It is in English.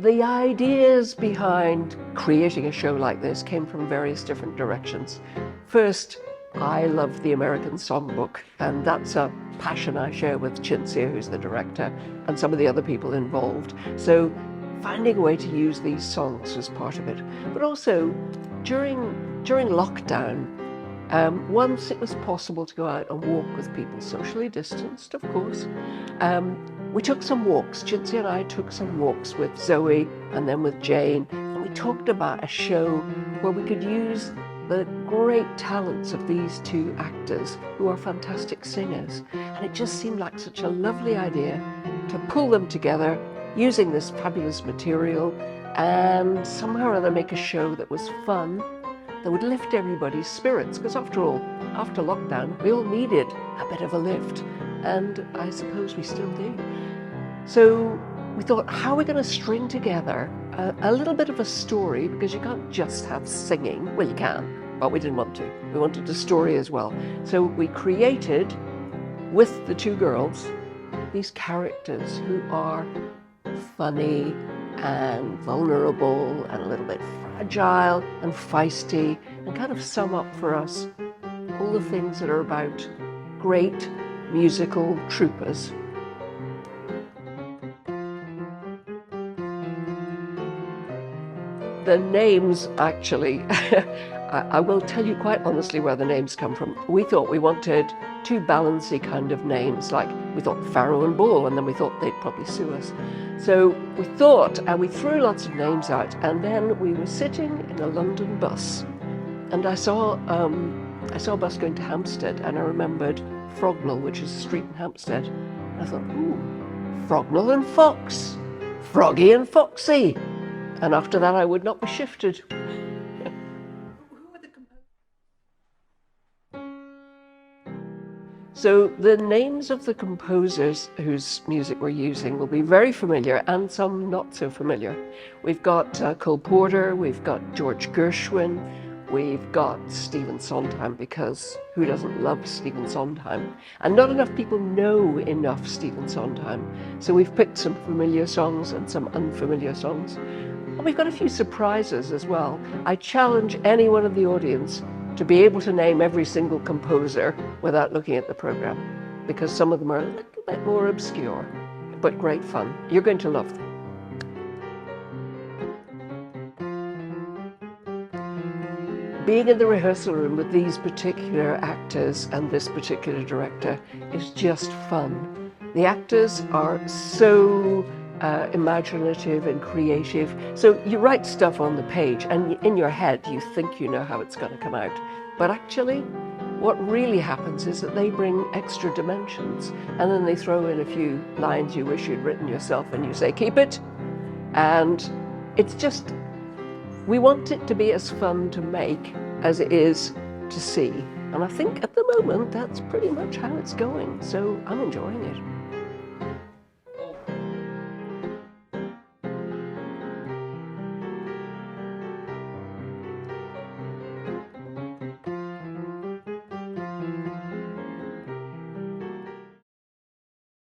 the ideas behind creating a show like this came from various different directions. First, I love the American songbook, and that's a passion I share with Cinzia, who's the director, and some of the other people involved. So finding a way to use these songs was part of it. But also, during lockdown, once it was possible to go out and walk with people, socially distanced, of course, we took some walks. Cinzia and I took some walks with Zoe and then with Jane, and we talked about a show where we could use the great talents of these two actors who are fantastic singers. And it just seemed like such a lovely idea to pull them together using this fabulous material and somehow or other make a show that was fun, that would lift everybody's spirits, because after all, after lockdown, we all needed a bit of a lift, and I suppose we still do. So we thought, how are we going to string together a little bit of a story, because you can't just have singing. Well, you can, but we didn't want to. We wanted a story as well. So we created, with the two girls, these characters who are funny and vulnerable and a little bit fragile and feisty, and kind of sum up for us all the things that are about great musical troopers. The names, actually, I will tell you quite honestly where the names come from. We thought we wanted two balancy kind of names, like we thought Pharaoh and Bull, and then we thought they'd probably sue us. So we thought, and we threw lots of names out, and then we were sitting in a London bus, and I saw a bus going to Hampstead, and I remembered Frognal, which is a street in Hampstead. And I thought, ooh, Frognal and Fox, Froggy and Foxy. And after that, I would not be shifted. So the names of the composers whose music we're using will be very familiar and some not so familiar. We've got Cole Porter, we've got George Gershwin, we've got Stephen Sondheim, because who doesn't love Stephen Sondheim? And not enough people know enough Stephen Sondheim. So we've picked some familiar songs and some unfamiliar songs. And we've got a few surprises as well. I challenge anyone in the audience to be able to name every single composer without looking at the program, because some of them are a little bit more obscure, but great fun. You're going to love them. Being in the rehearsal room with these particular actors and this particular director is just fun. The actors are so imaginative and creative. So you write stuff on the page and in your head you think you know how it's going to come out. But actually what really happens is that they bring extra dimensions, and then they throw in a few lines you wish you'd written yourself and you say, keep it. And it's just, we want it to be as fun to make as it is to see. And I think at the moment that's pretty much how it's going. So I'm enjoying it.